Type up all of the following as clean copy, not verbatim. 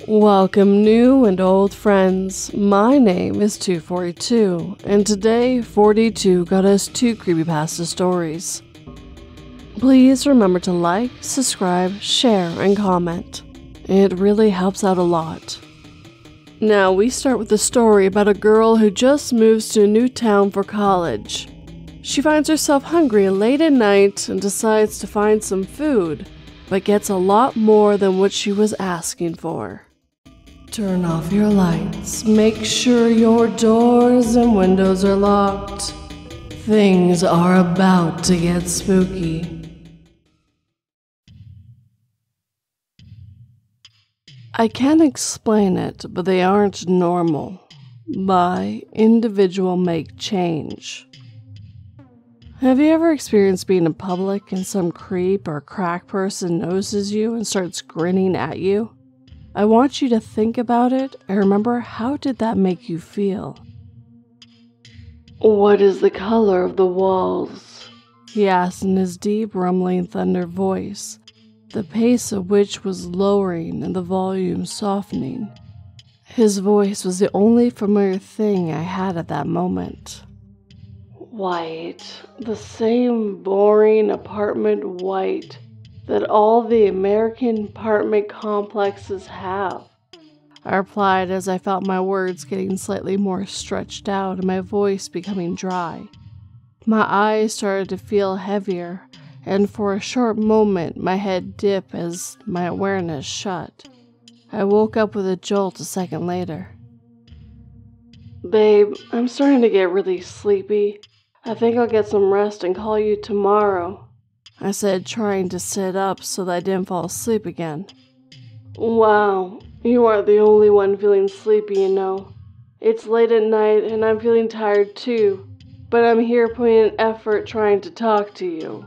Welcome new and old friends, my name is 242, and today 42 got us 2 Creepypasta stories. Please remember to like, subscribe, share, and comment. It really helps out a lot. Now we start with a story about a girl who just moves to a new town for college. She finds herself hungry late at night and decides to find some food, but gets a lot more than what she was asking for. Turn off your lights, make sure your doors and windows are locked. Things are about to get spooky. I can't explain it, but they aren't normal. By IndividualMakeChange. Have you ever experienced being in public and some creep or crack person notices you and starts grinning at you? I want you to think about it and remember, how did that make you feel? What is the color of the walls? He asked in his deep, rumbling thunder voice, the pace of which was lowering and the volume softening. His voice was the only familiar thing I had at that moment. White, the same boring apartment white that all the American apartment complexes have, I replied as I felt my words getting slightly more stretched out and my voice becoming dry. My eyes started to feel heavier, and for a short moment my head dipped as my awareness shut. I woke up with a jolt a second later. Babe, I'm starting to get really sleepy. I think I'll get some rest and call you tomorrow, I said, trying to sit up so that I didn't fall asleep again. Wow, you aren't the only one feeling sleepy, you know. It's late at night and I'm feeling tired too, but I'm here putting an effort trying to talk to you,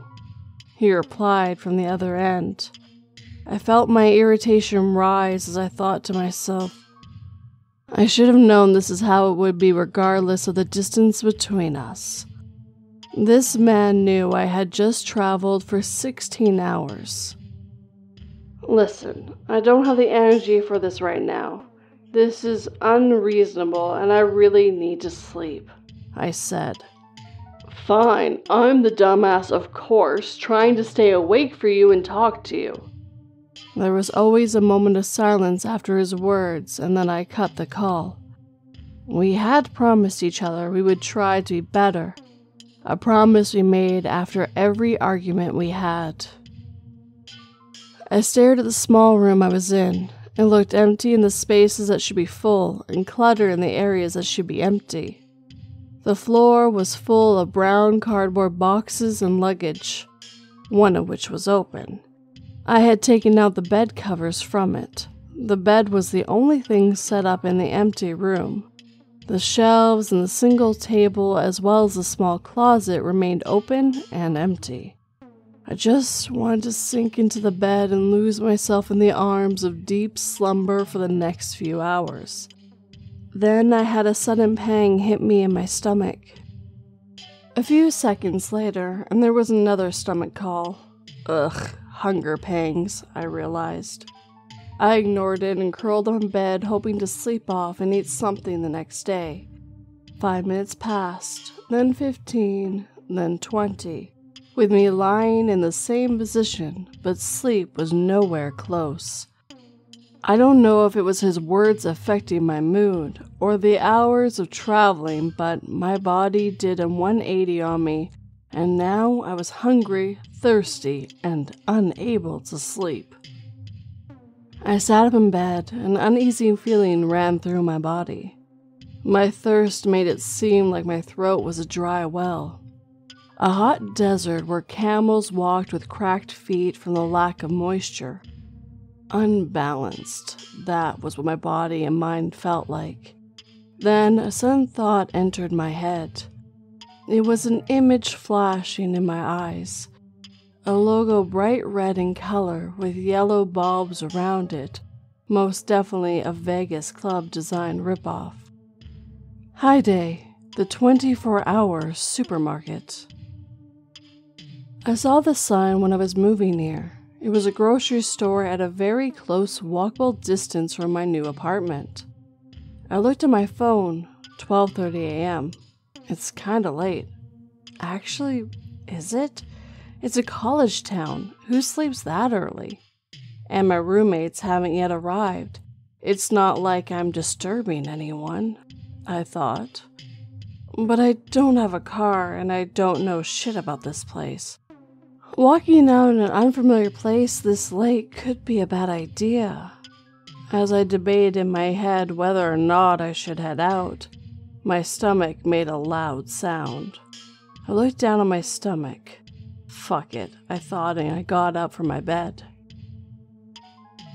he replied from the other end. I felt my irritation rise as I thought to myself, I should have known this is how it would be regardless of the distance between us. This man knew I had just traveled for 16 hours. Listen, I don't have the energy for this right now. This is unreasonable and I really need to sleep, I said. Fine, I'm the dumbass, of course, trying to stay awake for you and talk to you. There was always a moment of silence after his words, and then I cut the call. We had promised each other we would try to be better. A promise we made after every argument we had. I stared at the small room I was in. It looked empty in the spaces that should be full, and cluttered in the areas that should be empty. The floor was full of brown cardboard boxes and luggage, one of which was open. I had taken out the bed covers from it. The bed was the only thing set up in the empty room. The shelves and the single table, as well as the small closet, remained open and empty. I just wanted to sink into the bed and lose myself in the arms of deep slumber for the next few hours. Then I had a sudden pang hit me in my stomach. A few seconds later, and there was another stomach call. Ugh, hunger pangs, I realized. I ignored it and curled on bed, hoping to sleep off and eat something the next day. 5 minutes passed, then 15, then 20, with me lying in the same position, but sleep was nowhere close. I don't know if it was his words affecting my mood, or the hours of traveling, but my body did a 180 on me, and now I was hungry, thirsty, and unable to sleep. I sat up in bed, an uneasy feeling ran through my body. My thirst made it seem like my throat was a dry well. A hot desert where camels walked with cracked feet from the lack of moisture. Unbalanced, that was what my body and mind felt like. Then a sudden thought entered my head. It was an image flashing in my eyes. A logo bright red in color with yellow bulbs around it, most definitely a Vegas club design ripoff. High Day, the 24-hour supermarket. I saw the sign when I was moving here. It was a grocery store at a very close walkable distance from my new apartment. I looked at my phone, 12:30 a.m. It's kinda late. Actually, is it? It's a college town. Who sleeps that early? And my roommates haven't yet arrived. It's not like I'm disturbing anyone, I thought. But I don't have a car and I don't know shit about this place. Walking out in an unfamiliar place this late could be a bad idea. As I debated in my head whether or not I should head out, my stomach made a loud sound. I looked down on my stomach. Fuck it, I thought, and I got up from my bed.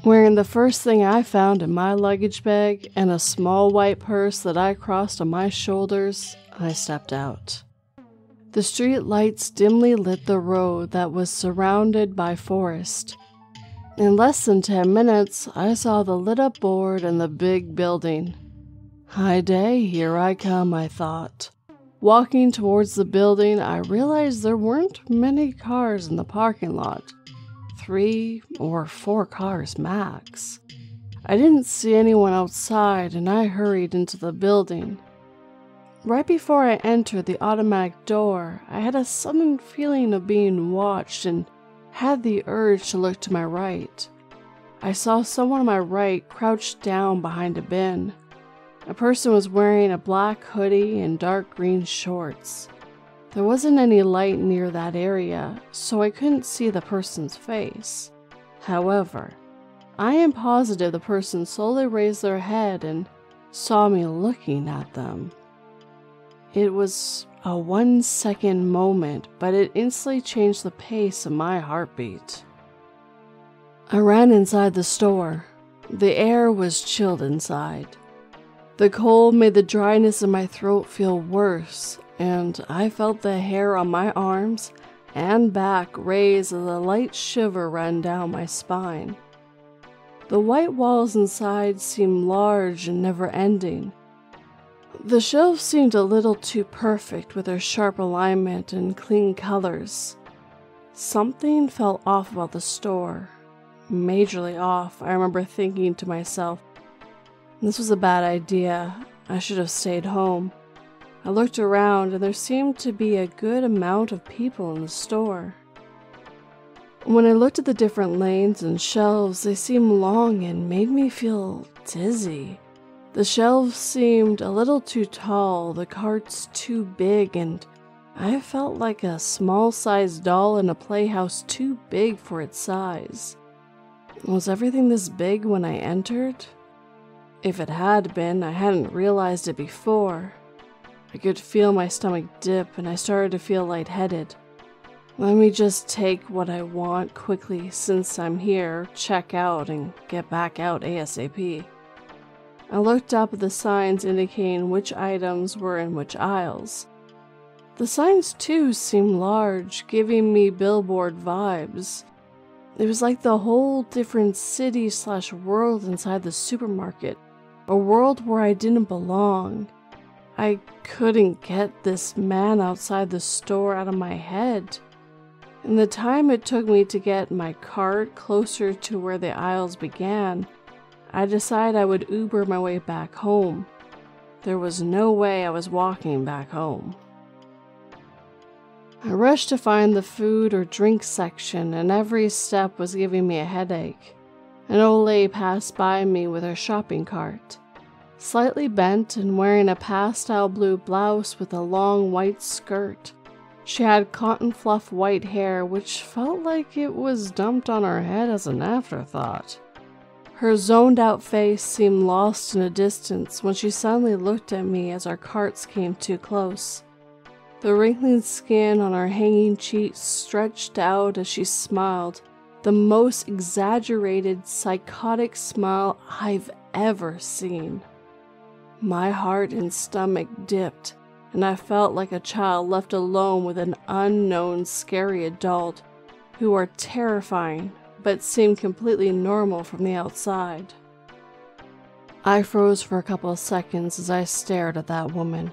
Wearing the first thing I found in my luggage bag and a small white purse that I crossed on my shoulders, I stepped out. The street lights dimly lit the road that was surrounded by forest. In less than 10 minutes, I saw the lit up board and the big building. High day, here I come, I thought. Walking towards the building, I realized there weren't many cars in the parking lot. 3 or 4 cars max. I didn't see anyone outside and I hurried into the building. Right before I entered the automatic door, I had a sudden feeling of being watched and had the urge to look to my right. I saw someone on my right crouched down behind a bin. A person was wearing a black hoodie and dark green shorts. There wasn't any light near that area, so I couldn't see the person's face. However, I am positive the person slowly raised their head and saw me looking at them. It was a 1-second moment, but it instantly changed the pace of my heartbeat. I ran inside the store. The air was chilled inside. The cold made the dryness in my throat feel worse, and I felt the hair on my arms and back raise as a light shiver ran down my spine. The white walls inside seemed large and never-ending. The shelves seemed a little too perfect with their sharp alignment and clean colors. Something felt off about the store. Majorly off, I remember thinking to myself, this was a bad idea. I should have stayed home. I looked around and there seemed to be a good amount of people in the store. When I looked at the different lanes and shelves, they seemed long and made me feel dizzy. The shelves seemed a little too tall, the carts too big, and I felt like a small-sized doll in a playhouse too big for its size. Was everything this big when I entered? If it had been, I hadn't realized it before. I could feel my stomach dip and I started to feel lightheaded. Let me just take what I want quickly since I'm here, check out, and get back out ASAP. I looked up at the signs indicating which items were in which aisles. The signs too seemed large, giving me billboard vibes. It was like the whole different city/world inside the supermarket, a world where I didn't belong. I couldn't get this man outside the store out of my head. In the time it took me to get my cart closer to where the aisles began, I decided I would Uber my way back home. There was no way I was walking back home. I rushed to find the food or drink section, and every step was giving me a headache. An old lady passed by me with her shopping cart. Slightly bent and wearing a pastel blue blouse with a long white skirt. She had cotton fluff white hair which felt like it was dumped on her head as an afterthought. Her zoned out face seemed lost in a distance when she suddenly looked at me as our carts came too close. The wrinkling skin on her hanging cheeks stretched out as she smiled, the most exaggerated, psychotic smile I've ever seen. My heart and stomach dipped, and I felt like a child left alone with an unknown, scary adult who are terrifying but seemed completely normal from the outside. I froze for a couple of seconds as I stared at that woman.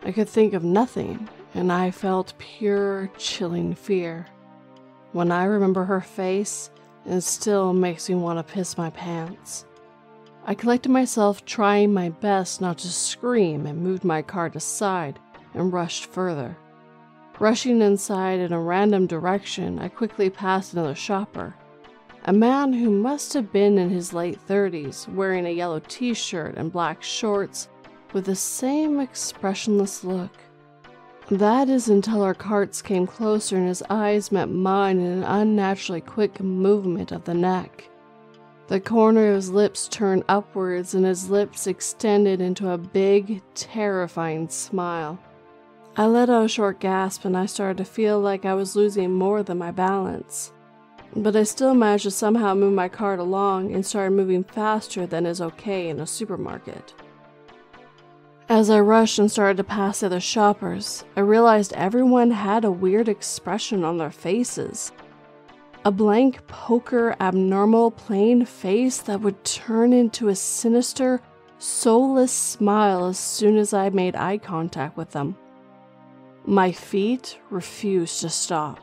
I could think of nothing, and I felt pure, chilling fear. When I remember her face, It still makes me want to piss my pants. I collected myself, trying my best not to scream, and moved my cart aside and rushed further. Rushing inside in a random direction, I quickly passed another shopper. A man who must have been in his late 30s, wearing a yellow t-shirt and black shorts, with the same expressionless look. That is until our carts came closer and his eyes met mine in an unnaturally quick movement of the neck. The corner of his lips turned upwards and his lips extended into a big, terrifying smile. I let out a short gasp and I started to feel like I was losing more than my balance. But I still managed to somehow move my cart along and started moving faster than is okay in a supermarket. As I rushed and started to pass the other shoppers, I realized everyone had a weird expression on their faces. A blank, poker, abnormal, plain face that would turn into a sinister, soulless smile as soon as I made eye contact with them. My feet refused to stop.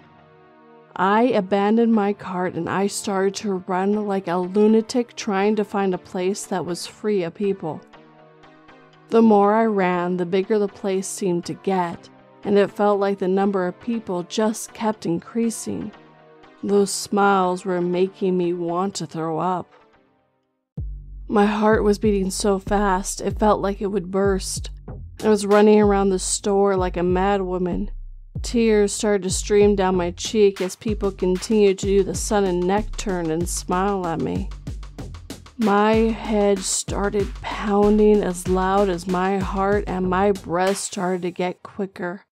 I abandoned my cart and I started to run like a lunatic trying to find a place that was free of people. The more I ran, the bigger the place seemed to get, and it felt like the number of people just kept increasing. Those smiles were making me want to throw up. My heart was beating so fast, it felt like it would burst. I was running around the store like a madwoman. Tears started to stream down my cheek as people continued to do the sudden neck turn and smile at me. My head started pounding as loud as my heart and my breath started to get quicker.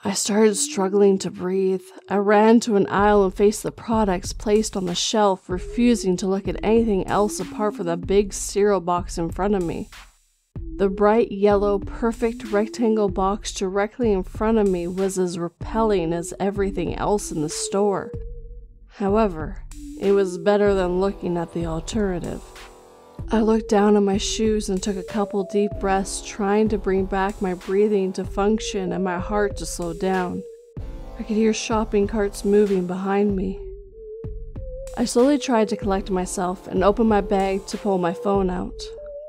I started struggling to breathe. I ran to an aisle and faced the products placed on the shelf, refusing to look at anything else apart from the big cereal box in front of me. The bright yellow, perfect rectangle box directly in front of me was as repelling as everything else in the store. However, it was better than looking at the alternative. I looked down at my shoes and took a couple deep breaths, trying to bring back my breathing to function and my heart to slow down. I could hear shopping carts moving behind me. I slowly tried to collect myself and opened my bag to pull my phone out.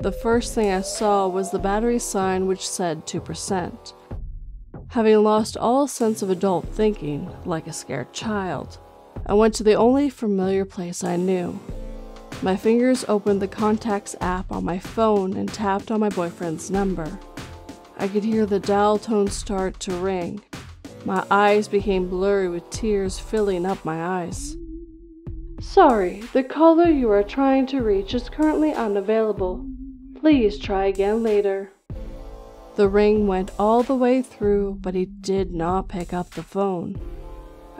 The first thing I saw was the battery sign which said 2%. Having lost all sense of adult thinking, like a scared child, I went to the only familiar place I knew. My fingers opened the contacts app on my phone and tapped on my boyfriend's number. I could hear the dial tone start to ring. My eyes became blurry with tears filling up my eyes. "Sorry, the caller you are trying to reach is currently unavailable. Please try again later." The ring went all the way through, but he did not pick up the phone.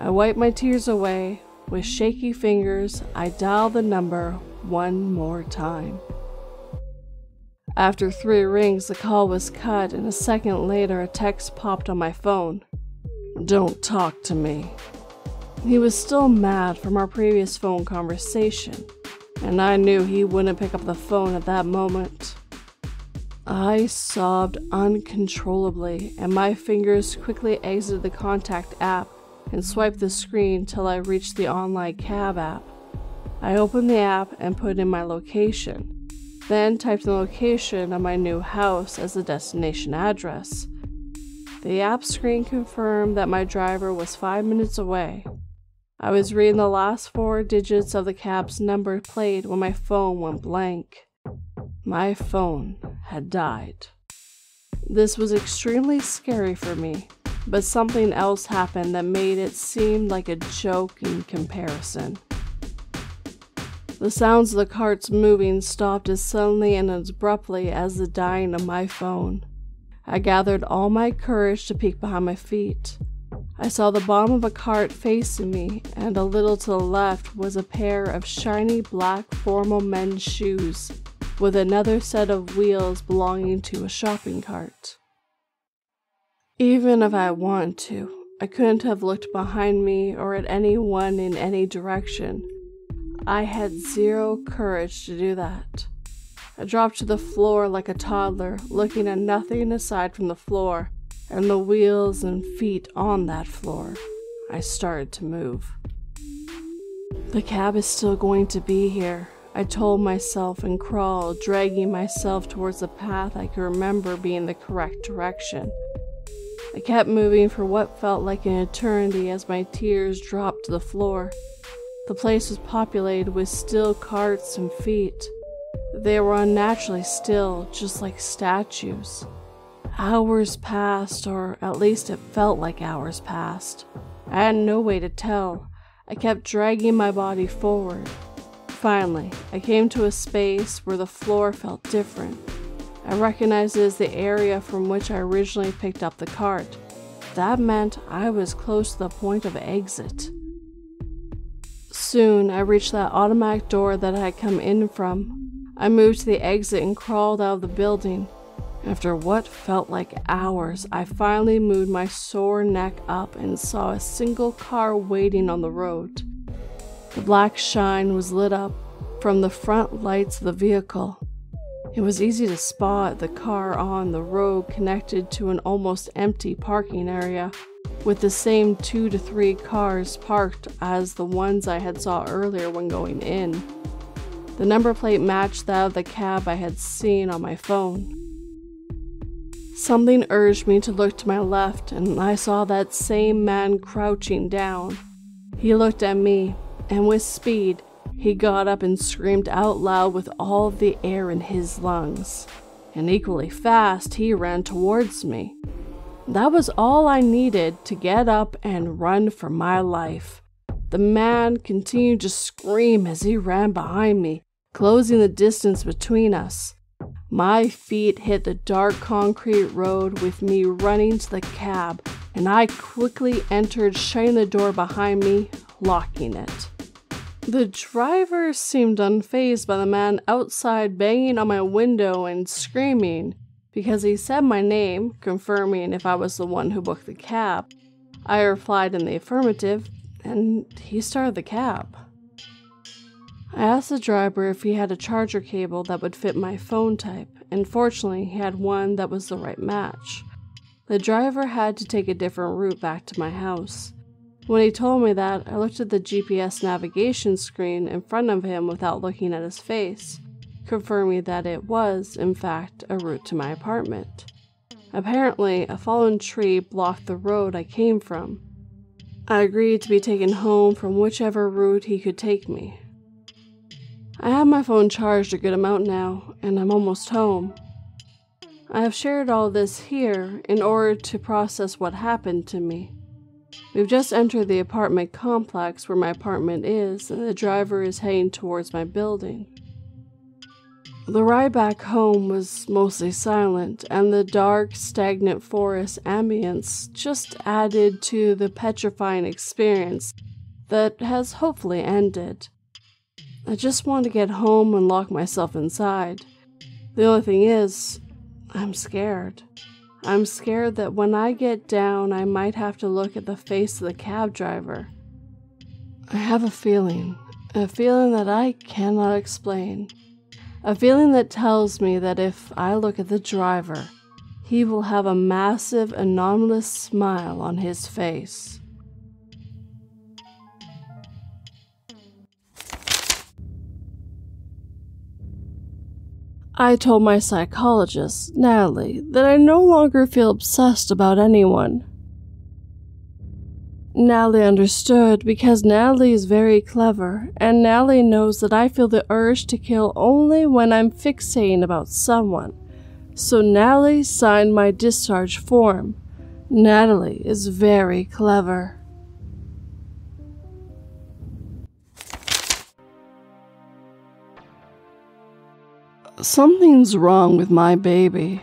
I wiped my tears away. With shaky fingers, I dialed the number one more time. After 3 rings, the call was cut, and a second later, a text popped on my phone. "Don't talk to me." He was still mad from our previous phone conversation, and I knew he wouldn't pick up the phone at that moment. I sobbed uncontrollably, and my fingers quickly exited the contact app and swiped the screen till I reached the online cab app. I opened the app and put in my location, then typed in the location of my new house as the destination address. The app screen confirmed that my driver was 5 minutes away. I was reading the last 4 digits of the cab's number plate when my phone went blank. My phone had died. This was extremely scary for me, but something else happened that made it seem like a joke in comparison. The sounds of the carts moving stopped as suddenly and as abruptly as the dying of my phone. I gathered all my courage to peek behind my feet. I saw the bottom of a cart facing me, and a little to the left was a pair of shiny black formal men's shoes, with another set of wheels belonging to a shopping cart. Even if I wanted to, I couldn't have looked behind me or at anyone in any direction. I had zero courage to do that. I dropped to the floor like a toddler, looking at nothing aside from the floor and the wheels and feet on that floor. I started to move. The cab is still going to be here, I told myself and crawled, dragging myself towards the path I could remember being the correct direction. I kept moving for what felt like an eternity as my tears dropped to the floor. The place was populated with still carts and feet. They were unnaturally still, just like statues. Hours passed, or at least it felt like hours passed. I had no way to tell. I kept dragging my body forward. Finally, I came to a space where the floor felt different. I recognized it as the area from which I originally picked up the cart. That meant I was close to the point of exit. Soon, I reached that automatic door that I had come in from. I moved to the exit and crawled out of the building. After what felt like hours, I finally moved my sore neck up and saw a single car waiting on the road. The black shine was lit up from the front lights of the vehicle. It was easy to spot the car on the road connected to an almost empty parking area, with the same 2 to 3 cars parked as the ones I had saw earlier when going in. The number plate matched that of the cab I had seen on my phone. Something urged me to look to my left, and I saw that same man crouching down. He looked at me, and with speed, he got up and screamed out loud with all of the air in his lungs. And equally fast, he ran towards me. That was all I needed to get up and run for my life. The man continued to scream as he ran behind me, closing the distance between us. My feet hit the dark concrete road with me running to the cab, and I quickly entered, shutting the door behind me, locking it. The driver seemed unfazed by the man outside banging on my window and screaming, because he said my name, confirming if I was the one who booked the cab. I replied in the affirmative, and he started the cab. I asked the driver if he had a charger cable that would fit my phone type, and fortunately he had one that was the right match. The driver had to take a different route back to my house. When he told me that, I looked at the GPS navigation screen in front of him without looking at his face, confirming that it was, in fact, a route to my apartment. Apparently, a fallen tree blocked the road I came from. I agreed to be taken home from whichever route he could take me. I have my phone charged a good amount now, and I'm almost home. I have shared all this here in order to process what happened to me. We've just entered the apartment complex where my apartment is, and the driver is heading towards my building. The ride back home was mostly silent, and the dark, stagnant forest ambience just added to the petrifying experience that has hopefully ended. I just want to get home and lock myself inside. The only thing is, I'm scared. I'm scared that when I get down, I might have to look at the face of the cab driver. I have a feeling that I cannot explain. A feeling that tells me that if I look at the driver, he will have a massive, anomalous smile on his face. I told my psychologist, Natalie, that I no longer feel obsessed about anyone. Natalie understood because Natalie is very clever, and Natalie knows that I feel the urge to kill only when I'm fixating about someone. So Natalie signed my discharge form. Natalie is very clever. Something's Wrong with My Baby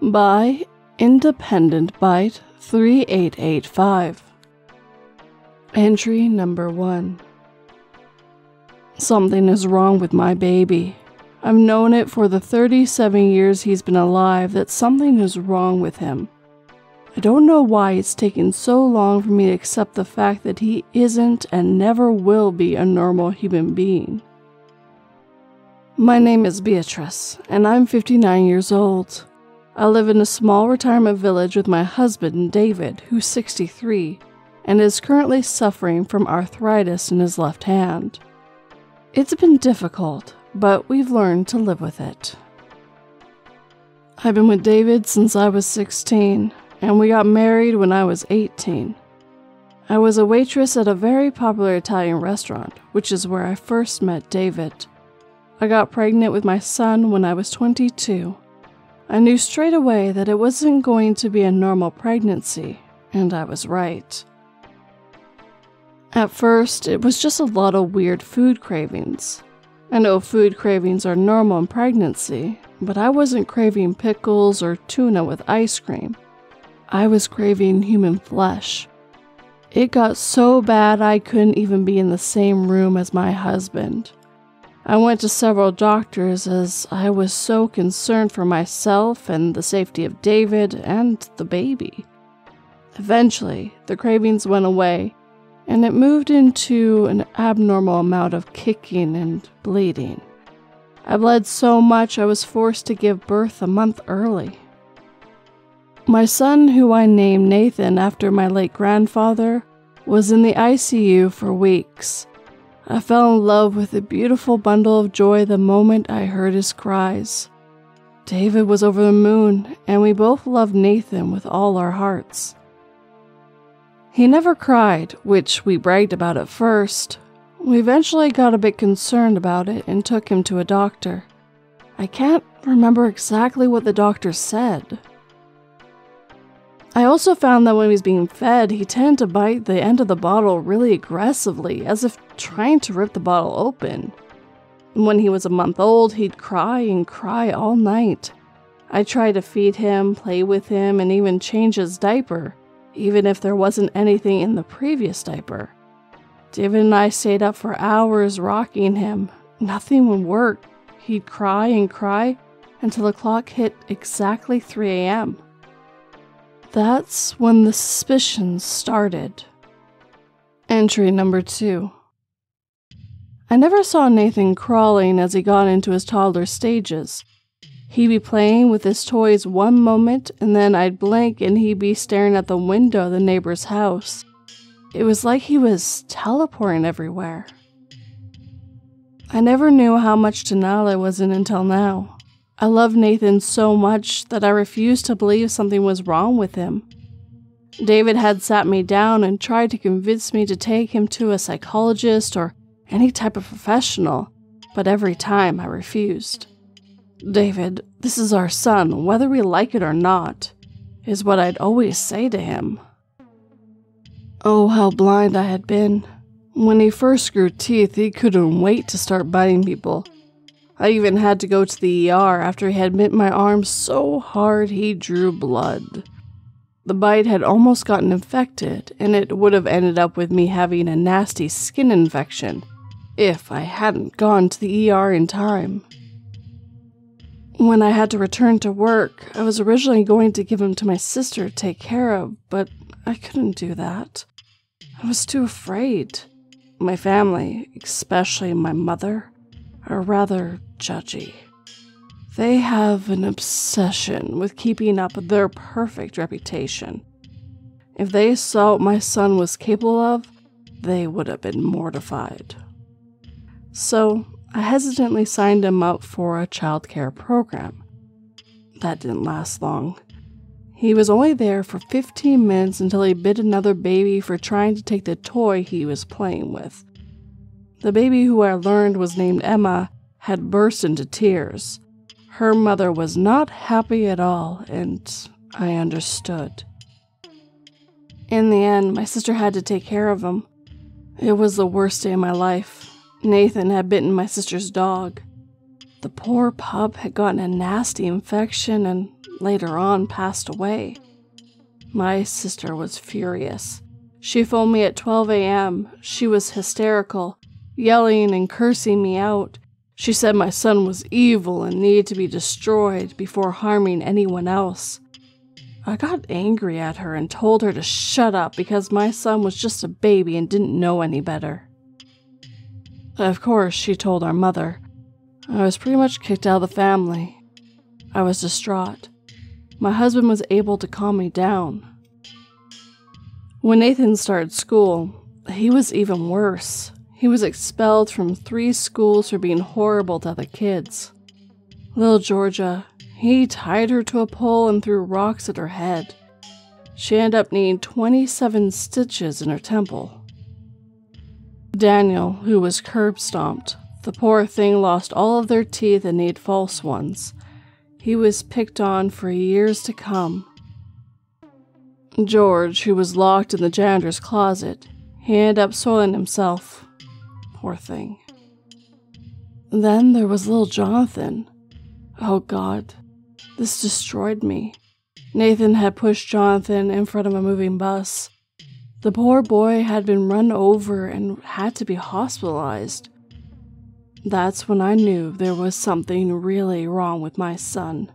by Independent Byte 3885. Entry number 1. Something is wrong with my baby. I've known it for the 37 years he's been alive that something is wrong with him. I don't know why it's taken so long for me to accept the fact that he isn't and never will be a normal human being. My name is Beatrice, and I'm 59 years old. I live in a small retirement village with my husband, David, who's 63. and is currently suffering from arthritis in his left hand. It's been difficult, but we've learned to live with it. I've been with David since I was 16, and we got married when I was 18. I was a waitress at a very popular Italian restaurant, which is where I first met David. I got pregnant with my son when I was 22. I knew straight away that it wasn't going to be a normal pregnancy, and I was right. At first, it was just a lot of weird food cravings. I know food cravings are normal in pregnancy, but I wasn't craving pickles or tuna with ice cream. I was craving human flesh. It got so bad I couldn't even be in the same room as my husband. I went to several doctors as I was so concerned for myself and the safety of David and the baby. Eventually, the cravings went away, and it moved into an abnormal amount of kicking and bleeding. I bled so much I was forced to give birth a month early. My son, who I named Nathan after my late grandfather, was in the ICU for weeks. I fell in love with a beautiful bundle of joy the moment I heard his cries. David was over the moon, and we both loved Nathan with all our hearts. He never cried, which we bragged about at first. We eventually got a bit concerned about it and took him to a doctor. I can't remember exactly what the doctor said. I also found that when he was being fed, he tended to bite the end of the bottle really aggressively, as if trying to rip the bottle open. When he was a month old, he'd cry and cry all night. I tried to feed him, play with him, and even change his diaper, even if there wasn't anything in the previous diaper. David and I stayed up for hours rocking him. Nothing would work. He'd cry and cry until the clock hit exactly 3 a.m. That's when the suspicions started. Entry number 2. I never saw Nathan crawling as he got into his toddler stages. He'd be playing with his toys one moment, and then I'd blink and he'd be staring at the window of the neighbor's house. It was like he was teleporting everywhere. I never knew how much denial I was in until now. I loved Nathan so much that I refused to believe something was wrong with him. David had sat me down and tried to convince me to take him to a psychologist or any type of professional, but every time I refused. David, this is our son, whether we like it or not, is what I'd always say to him. Oh, how blind I had been. When he first grew teeth, he couldn't wait to start biting people. I even had to go to the ER after he had bit my arm so hard he drew blood. The bite had almost gotten infected, and it would have ended up with me having a nasty skin infection if I hadn't gone to the ER in time. When I had to return to work, I was originally going to give him to my sister to take care of, but I couldn't do that. I was too afraid. My family, especially my mother, are rather judgy. They have an obsession with keeping up their perfect reputation. If they saw what my son was capable of, they would have been mortified. So, I hesitantly signed him up for a childcare program. That didn't last long. He was only there for 15 minutes until he bit another baby for trying to take the toy he was playing with. The baby, who I learned was named Emma, had burst into tears. Her mother was not happy at all, and I understood. In the end, my sister had to take care of him. It was the worst day of my life. Nathan had bitten my sister's dog. The poor pup had gotten a nasty infection and later on passed away. My sister was furious. She phoned me at 12 a.m. She was hysterical, yelling and cursing me out. She said my son was evil and needed to be destroyed before harming anyone else. I got angry at her and told her to shut up because my son was just a baby and didn't know any better. Of course, she told our mother. I was pretty much kicked out of the family. I was distraught. My husband was able to calm me down. When Nathan started school, he was even worse. He was expelled from 3 schools for being horrible to other kids. Little Georgia, he tied her to a pole and threw rocks at her head. She ended up needing 27 stitches in her temple. Daniel, who was curb stomped, the poor thing lost all of their teeth and needed false ones. He was picked on for years to come. George, who was locked in the janitor's closet, he ended up soiling himself. Poor thing. Then there was little Jonathan. Oh God, this destroyed me. Nathan had pushed Jonathan in front of a moving bus. The poor boy had been run over and had to be hospitalized. That's when I knew there was something really wrong with my son.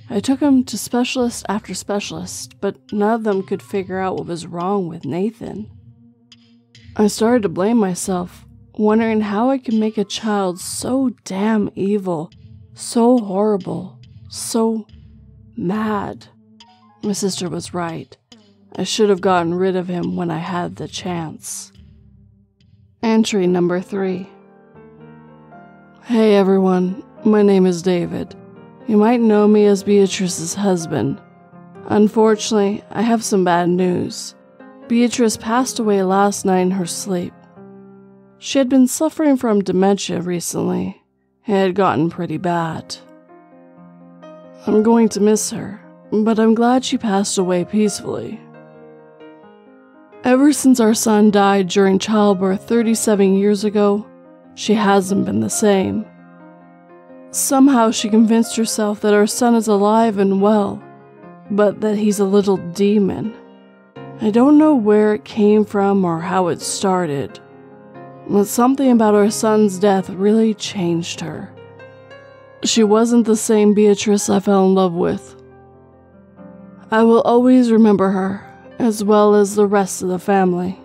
I took him to specialist after specialist, but none of them could figure out what was wrong with Nathan. I started to blame myself, wondering how I could make a child so damn evil, so horrible, so mad. My sister was right. I should have gotten rid of him when I had the chance. Entry number 3. Hey everyone, my name is David. You might know me as Beatrice's husband. Unfortunately, I have some bad news. Beatrice passed away last night in her sleep. She had been suffering from dementia recently. It had gotten pretty bad. I'm going to miss her, but I'm glad she passed away peacefully. Ever since our son died during childbirth 37 years ago, she hasn't been the same. Somehow she convinced herself that our son is alive and well, but that he's a little demon. I don't know where it came from or how it started, but something about our son's death really changed her. She wasn't the same Beatrice I fell in love with. I will always remember her, as well as the rest of the family.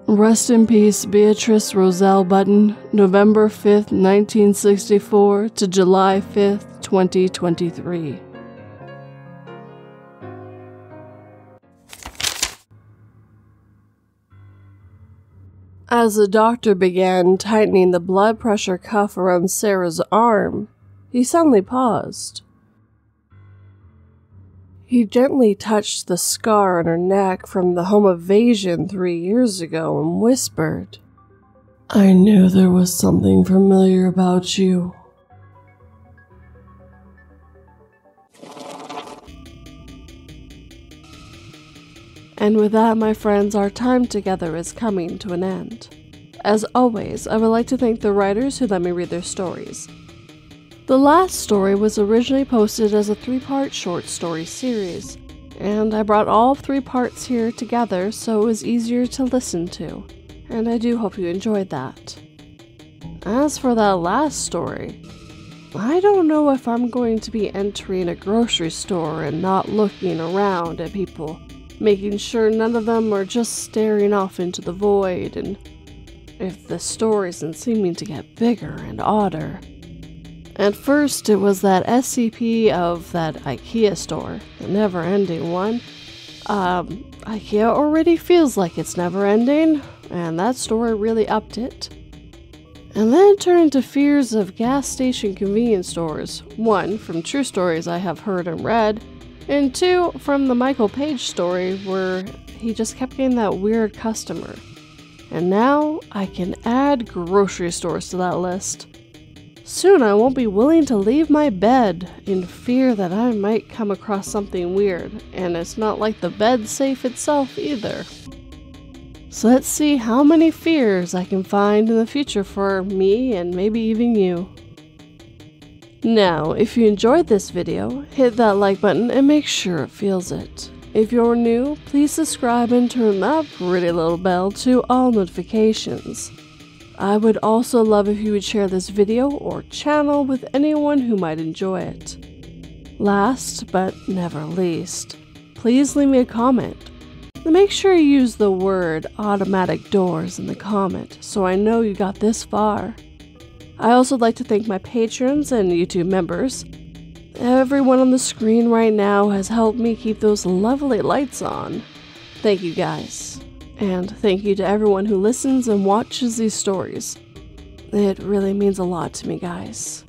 Rest in peace, Beatrice Roselle Button, November 5th, 1964 to July 5th, 2023. As the doctor began tightening the blood pressure cuff around Sarah's arm, he suddenly paused. He gently touched the scar on her neck from the home invasion 3 years ago and whispered, I knew there was something familiar about you. And with that, my friends, our time together is coming to an end. As always, I would like to thank the writers who let me read their stories. The last story was originally posted as a 3-part short story series, and I brought all 3 parts here together so it was easier to listen to, and I do hope you enjoyed that. As for that last story, I don't know if I'm going to be entering a grocery store and not looking around at people, making sure none of them are just staring off into the void, and if the story isn't seeming to get bigger and odder. At first, it was that SCP of that IKEA store, the never-ending one. IKEA already feels like it's never-ending, and that story really upped it. And then it turned into fears of gas station convenience stores. 1, from true stories I have heard and read, and 2, from the Michael Page story where he just kept getting that weird customer. And now, I can add grocery stores to that list. Soon I won't be willing to leave my bed in fear that I might come across something weird, and it's not like the bed's safe itself either. So let's see how many fears I can find in the future for me and maybe even you. Now, if you enjoyed this video, hit that like button and make sure it feels it. If you're new, please subscribe and turn that pretty little bell to all notifications. I would also love if you would share this video or channel with anyone who might enjoy it. Last but never least, please leave me a comment. And make sure you use the word automatic doors in the comment so I know you got this far. I also like to thank my patrons and YouTube members. Everyone on the screen right now has helped me keep those lovely lights on. Thank you guys. And thank you to everyone who listens and watches these stories. It really means a lot to me, guys.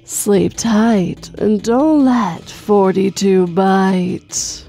Sleep tight and don't let 42 bite.